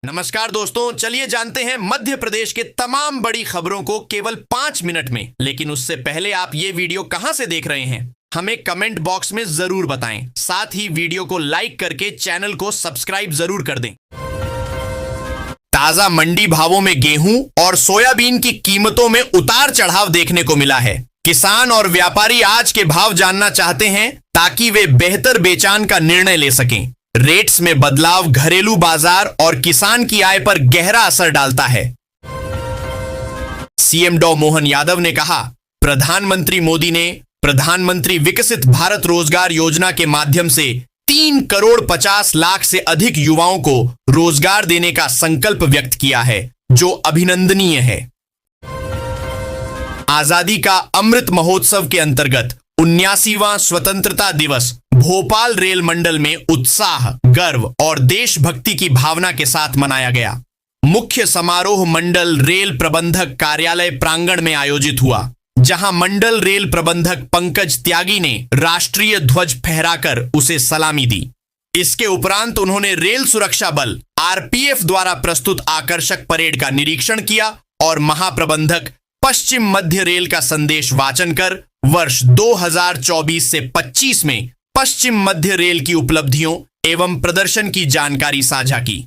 नमस्कार दोस्तों, चलिए जानते हैं मध्य प्रदेश के तमाम बड़ी खबरों को केवल 5 मिनट में। लेकिन उससे पहले आप ये वीडियो कहां से देख रहे हैं हमें कमेंट बॉक्स में जरूर बताएं। साथ ही वीडियो को लाइक करके चैनल को सब्सक्राइब जरूर कर दें। ताजा मंडी भावों में गेहूं और सोयाबीन की कीमतों में उतार चढ़ाव देखने को मिला है। किसान और व्यापारी आज के भाव जानना चाहते हैं ताकि वे बेहतर बेचान का निर्णय ले सकें। रेट्स में बदलाव घरेलू बाजार और किसान की आय पर गहरा असर डालता है। सीएम डॉ मोहन यादव ने कहा, प्रधानमंत्री मोदी ने प्रधानमंत्री विकसित भारत रोजगार योजना के माध्यम से 3,50,00,000 से अधिक युवाओं को रोजगार देने का संकल्प व्यक्त किया है, जो अभिनंदनीय है। आजादी का अमृत महोत्सव के अंतर्गत 79वां स्वतंत्रता दिवस भोपाल रेल मंडल में उत्साह, गर्व और देशभक्ति की भावना के साथ मनाया गया। मुख्य समारोह मंडल रेल प्रबंधक कार्यालय प्रांगण में आयोजित हुआ, जहां मंडल रेल प्रबंधक पंकज त्यागी ने राष्ट्रीय ध्वज फहराकर उसे सलामी दी। इसके उपरांत उन्होंने रेल सुरक्षा बल आरपीएफ द्वारा प्रस्तुत आकर्षक परेड का निरीक्षण किया और महाप्रबंधक पश्चिम मध्य रेल का संदेश वाचन कर वर्ष 2024 से 25 में पश्चिम मध्य रेल की उपलब्धियों एवं प्रदर्शन की जानकारी साझा की।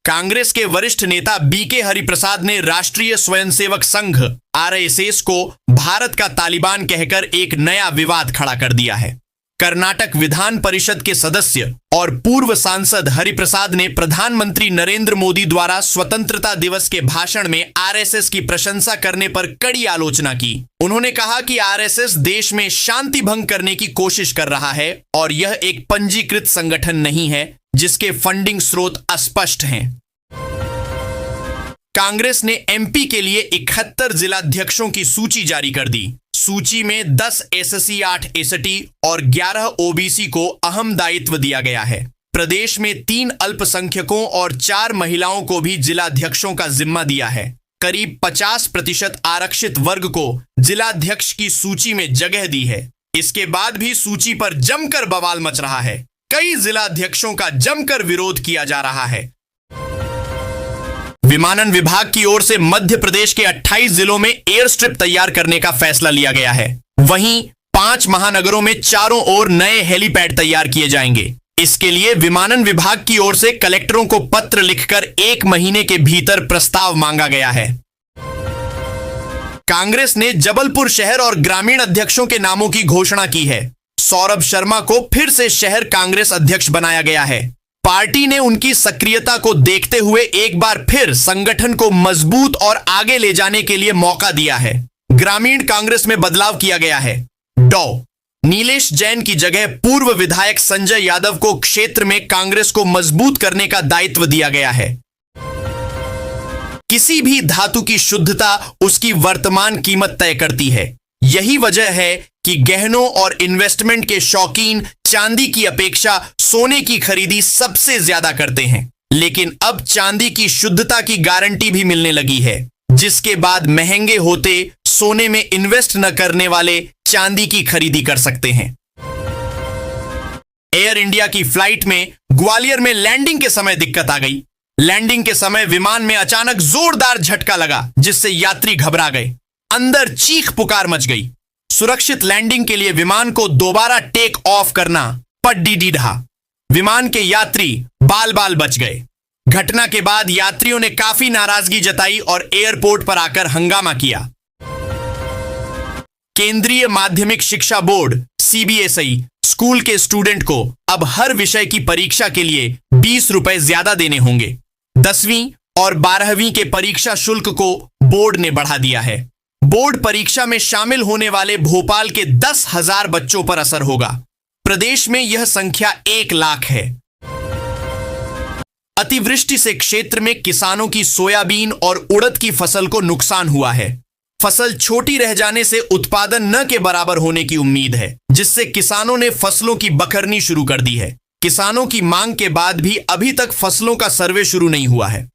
कांग्रेस के वरिष्ठ नेता बीके हरिप्रसाद ने राष्ट्रीय स्वयंसेवक संघ आरएसएस को भारत का तालिबान कहकर एक नया विवाद खड़ा कर दिया है। कर्नाटक विधान परिषद के सदस्य और पूर्व सांसद हरिप्रसाद ने प्रधानमंत्री नरेंद्र मोदी द्वारा स्वतंत्रता दिवस के भाषण में आरएसएस की प्रशंसा करने पर कड़ी आलोचना की। उन्होंने कहा कि आरएसएस देश में शांति भंग करने की कोशिश कर रहा है और यह एक पंजीकृत संगठन नहीं है जिसके फंडिंग स्रोत अस्पष्ट हैं। कांग्रेस ने एमपी के लिए 71 जिलाध्यक्षों की सूची जारी कर दी। सूची में 10 एससी, 8 एसटी और 11 ओबीसी को अहम दायित्व दिया गया है। प्रदेश में 3 अल्पसंख्यकों और 4 महिलाओं को भी जिलाध्यक्षों का जिम्मा दिया है। करीब 50% आरक्षित वर्ग को जिलाध्यक्ष की सूची में जगह दी है। इसके बाद भी सूची पर जमकर बवाल मच रहा है। कई जिलाध्यक्षों का जमकर विरोध किया जा रहा है। विमानन विभाग की ओर से मध्य प्रदेश के 28 जिलों में एयर स्ट्रिप तैयार करने का फैसला लिया गया है। वहीं 5 महानगरों में चारों ओर नए हेलीपैड तैयार किए जाएंगे। इसके लिए विमानन विभाग की ओर से कलेक्टरों को पत्र लिखकर 1 महीने के भीतर प्रस्ताव मांगा गया है। कांग्रेस ने जबलपुर शहर और ग्रामीण अध्यक्षों के नामों की घोषणा की है। सौरभ शर्मा को फिर से शहर कांग्रेस अध्यक्ष बनाया गया है। पार्टी ने उनकी सक्रियता को देखते हुए एक बार फिर संगठन को मजबूत और आगे ले जाने के लिए मौका दिया है। ग्रामीण कांग्रेस में बदलाव किया गया है। डॉ नीलेश जैन की जगह पूर्व विधायक संजय यादव को क्षेत्र में कांग्रेस को मजबूत करने का दायित्व दिया गया है। किसी भी धातु की शुद्धता उसकी वर्तमान कीमत तय करती है। यही वजह है कि गहनों और इन्वेस्टमेंट के शौकीन चांदी की अपेक्षा सोने की खरीदी सबसे ज्यादा करते हैं। लेकिन अब चांदी की शुद्धता की गारंटी भी मिलने लगी है, जिसके बाद महंगे होते सोने में इन्वेस्ट न करने वाले चांदी की खरीदी कर सकते हैं। एयर इंडिया की फ्लाइट में ग्वालियर में लैंडिंग के समय दिक्कत आ गई। लैंडिंग के समय विमान में अचानक जोरदार झटका लगा, जिससे यात्री घबरा गए। अंदर चीख पुकार मच गई। सुरक्षित लैंडिंग के लिए विमान को दोबारा टेक ऑफ करना पड्डी ढा। विमान के यात्री बाल बाल बच गए। घटना के बाद यात्रियों ने काफी नाराजगी जताई और एयरपोर्ट पर आकर हंगामा किया। केंद्रीय माध्यमिक शिक्षा बोर्ड सीबीएसई स्कूल के स्टूडेंट को अब हर विषय की परीक्षा के लिए 20 रुपए ज्यादा देने होंगे। 10वीं और 12वीं के परीक्षा शुल्क को बोर्ड ने बढ़ा दिया है। बोर्ड परीक्षा में शामिल होने वाले भोपाल के 10,000 बच्चों पर असर होगा। प्रदेश में यह संख्या 1 लाख है। अतिवृष्टि से क्षेत्र में किसानों की सोयाबीन और उड़द की फसल को नुकसान हुआ है। फसल छोटी रह जाने से उत्पादन न के बराबर होने की उम्मीद है, जिससे किसानों ने फसलों की बखरनी शुरू कर दी है। किसानों की मांग के बाद भी अभी तक फसलों का सर्वे शुरू नहीं हुआ है।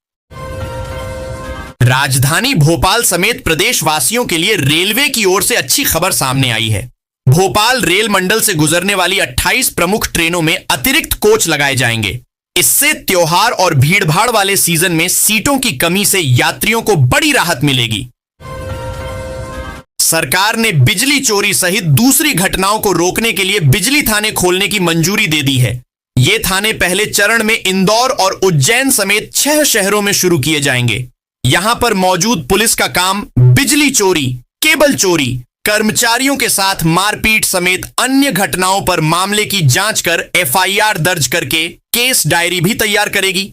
राजधानी भोपाल समेत प्रदेशवासियों के लिए रेलवे की ओर से अच्छी खबर सामने आई है। भोपाल रेल मंडल से गुजरने वाली 28 प्रमुख ट्रेनों में अतिरिक्त कोच लगाए जाएंगे। इससे त्योहार और भीड़भाड़ वाले सीजन में सीटों की कमी से यात्रियों को बड़ी राहत मिलेगी। सरकार ने बिजली चोरी सहित दूसरी घटनाओं को रोकने के लिए बिजली थाने खोलने की मंजूरी दे दी है। ये थाने पहले चरण में इंदौर और उज्जैन समेत 6 शहरों में शुरू किए जाएंगे। यहां पर मौजूद पुलिस का काम बिजली चोरी, केबल चोरी, कर्मचारियों के साथ मारपीट समेत अन्य घटनाओं पर मामले की जांच कर FIR दर्ज करके केस डायरी भी तैयार करेगी।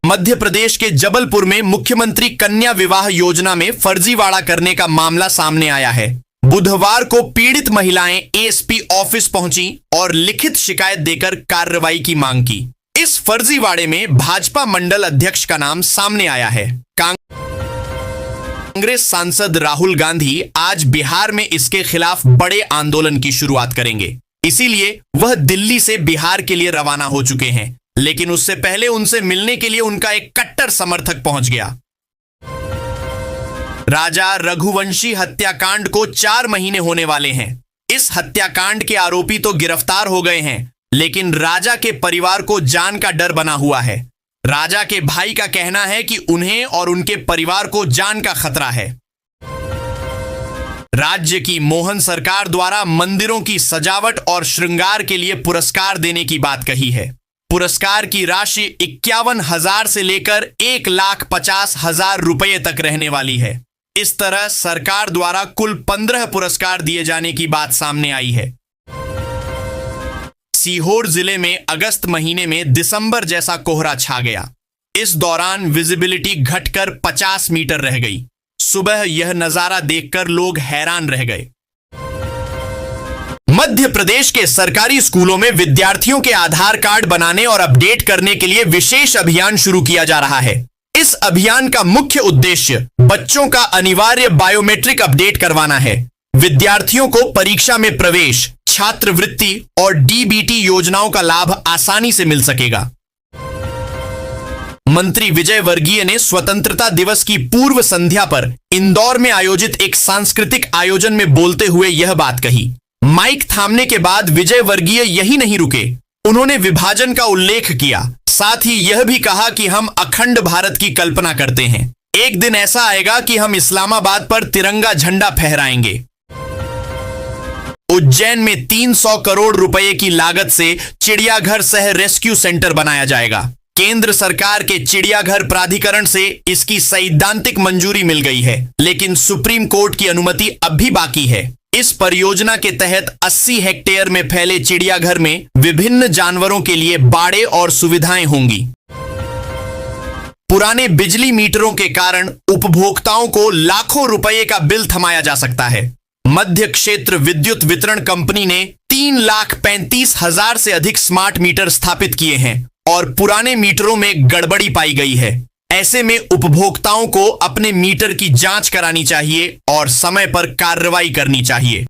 मध्य प्रदेश के जबलपुर में मुख्यमंत्री कन्या विवाह योजना में फर्जीवाड़ा करने का मामला सामने आया है। बुधवार को पीड़ित महिलाएं ASP ऑफिस पहुंची और लिखित शिकायत देकर कार्रवाई की मांग की। इस फर्जीवाड़े में भाजपा मंडल अध्यक्ष का नाम सामने आया है। कांग्रेस सांसद राहुल गांधी आज बिहार में इसके खिलाफ बड़े आंदोलन की शुरुआत करेंगे। इसीलिए वह दिल्ली से बिहार के लिए रवाना हो चुके हैं, लेकिन उससे पहले उनसे मिलने के लिए उनका एक कट्टर समर्थक पहुंच गया। राजा रघुवंशी हत्याकांड को 4 महीने होने वाले हैं। इस हत्याकांड के आरोपी तो गिरफ्तार हो गए हैं, लेकिन राजा के परिवार को जान का डर बना हुआ है। राजा के भाई का कहना है कि उन्हें और उनके परिवार को जान का खतरा है। राज्य की मोहन सरकार द्वारा मंदिरों की सजावट और श्रृंगार के लिए पुरस्कार देने की बात कही है। पुरस्कार की राशि 51,000 से लेकर 1,50,000 रुपये तक रहने वाली है। इस तरह सरकार द्वारा कुल 15 पुरस्कार दिए जाने की बात सामने आई है। सीहोर जिले में अगस्त महीने में दिसंबर जैसा कोहरा छा गया। इस दौरान विजिबिलिटी घटकर 50 मीटर रह गई। सुबह यह नजारा देखकर लोग हैरान रह गए। मध्य प्रदेश के सरकारी स्कूलों में विद्यार्थियों के आधार कार्ड बनाने और अपडेट करने के लिए विशेष अभियान शुरू किया जा रहा है। इस अभियान का मुख्य उद्देश्य बच्चों का अनिवार्य बायोमेट्रिक अपडेट करवाना है। विद्यार्थियों को परीक्षा में प्रवेश, छात्रवृत्ति और DBT योजनाओं का लाभ आसानी से मिल सकेगा। मंत्री विजय वर्गीय ने स्वतंत्रता दिवस की पूर्व संध्या पर इंदौर में आयोजित एक सांस्कृतिक आयोजन में बोलते हुए यह बात कही। माइक थामने के बाद विजय वर्गीय यही नहीं रुके, उन्होंने विभाजन का उल्लेख किया। साथ ही यह भी कहा कि हम अखंड भारत की कल्पना करते हैं। एक दिन ऐसा आएगा कि हम इस्लामाबाद पर तिरंगा झंडा फहराएंगे। उज्जैन में 300 करोड़ रुपए की लागत से चिड़ियाघर सह रेस्क्यू सेंटर बनाया जाएगा। केंद्र सरकार के चिड़ियाघर प्राधिकरण से इसकी सैद्धांतिक मंजूरी मिल गई है, लेकिन सुप्रीम कोर्ट की अनुमति अब भी बाकी है। इस परियोजना के तहत 80 हेक्टेयर में फैले चिड़ियाघर में विभिन्न जानवरों के लिए बाड़े और सुविधाएं होंगी। पुराने बिजली मीटरों के कारण उपभोक्ताओं को लाखों रुपए का बिल थमाया जा सकता है। मध्य क्षेत्र विद्युत वितरण कंपनी ने 3,35,000 से अधिक स्मार्ट मीटर स्थापित किए हैं और पुराने मीटरों में गड़बड़ी पाई गई है। ऐसे में उपभोक्ताओं को अपने मीटर की जांच करानी चाहिए और समय पर कार्रवाई करनी चाहिए।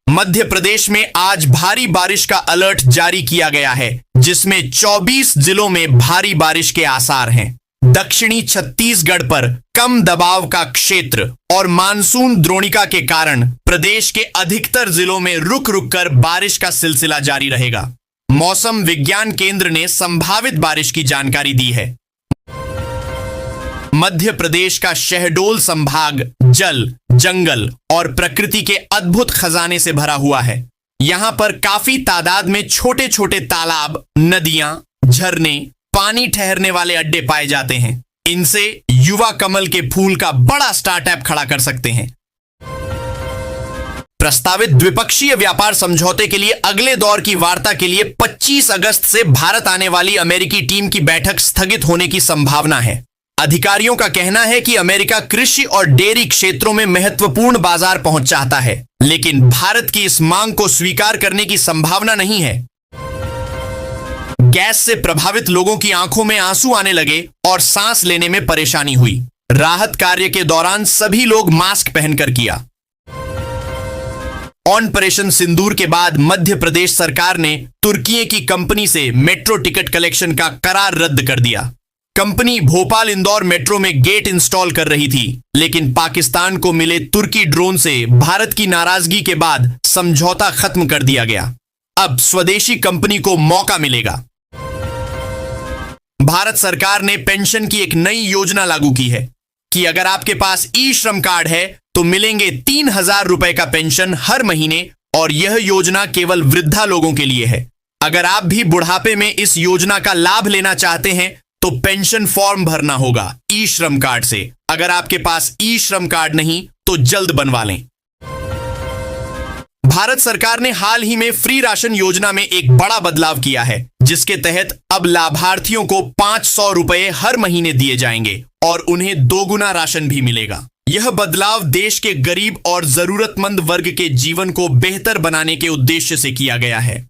मध्य प्रदेश में आज भारी बारिश का अलर्ट जारी किया गया है, जिसमें 24 जिलों में भारी बारिश के आसार हैं। दक्षिणी छत्तीसगढ़ पर कम दबाव का क्षेत्र और मानसून द्रोणिका के कारण प्रदेश के अधिकतर जिलों में रुक रुक कर बारिश का सिलसिला जारी रहेगा। मौसम विज्ञान केंद्र ने संभावित बारिश की जानकारी दी है। मध्य प्रदेश का शहडोल संभाग जल, जंगल और प्रकृति के अद्भुत खजाने से भरा हुआ है। यहां पर काफी तादाद में छोटे छोटे तालाब, नदियां, झरने, पानी ठहरने वाले अड्डे पाए जाते हैं। इनसे युवा कमल के फूल का बड़ा स्टार्टअप खड़ा कर सकते हैं। प्रस्तावित द्विपक्षीय व्यापार समझौते के लिए अगले दौर की वार्ता के लिए 25 अगस्त से भारत आने वाली अमेरिकी टीम की बैठक स्थगित होने की संभावना है। अधिकारियों का कहना है कि अमेरिका कृषि और डेयरी क्षेत्रों में महत्वपूर्ण बाजार पहुंच चाहता है, लेकिन भारत की इस मांग को स्वीकार करने की संभावना नहीं है। गैस से प्रभावित लोगों की आंखों में आंसू आने लगे और सांस लेने में परेशानी हुई। राहत कार्य के दौरान सभी लोग मास्क पहनकर किया। ऑपरेशन सिंदूर के बाद मध्य प्रदेश सरकार ने तुर्की की कंपनी से मेट्रो टिकट कलेक्शन का करार रद्द कर दिया। कंपनी भोपाल इंदौर मेट्रो में गेट इंस्टॉल कर रही थी, लेकिन पाकिस्तान को मिले तुर्की ड्रोन से भारत की नाराजगी के बाद समझौता खत्म कर दिया गया। अब स्वदेशी कंपनी को मौका मिलेगा। भारत सरकार ने पेंशन की एक नई योजना लागू की है कि अगर आपके पास ई श्रम कार्ड है तो मिलेंगे 3,000 रुपए का पेंशन हर महीने, और यह योजना केवल वृद्धा लोगों के लिए है। अगर आप भी बुढ़ापे में इस योजना का लाभ लेना चाहते हैं तो पेंशन फॉर्म भरना होगा ई श्रम कार्ड से। अगर आपके पास ई श्रम कार्ड नहीं तो जल्द बनवा लें। भारत सरकार ने हाल ही में फ्री राशन योजना में एक बड़ा बदलाव किया है, जिसके तहत अब लाभार्थियों को 500 रुपए हर महीने दिए जाएंगे और उन्हें 2 गुना राशन भी मिलेगा। यह बदलाव देश के गरीब और जरूरतमंद वर्ग के जीवन को बेहतर बनाने के उद्देश्य से किया गया है।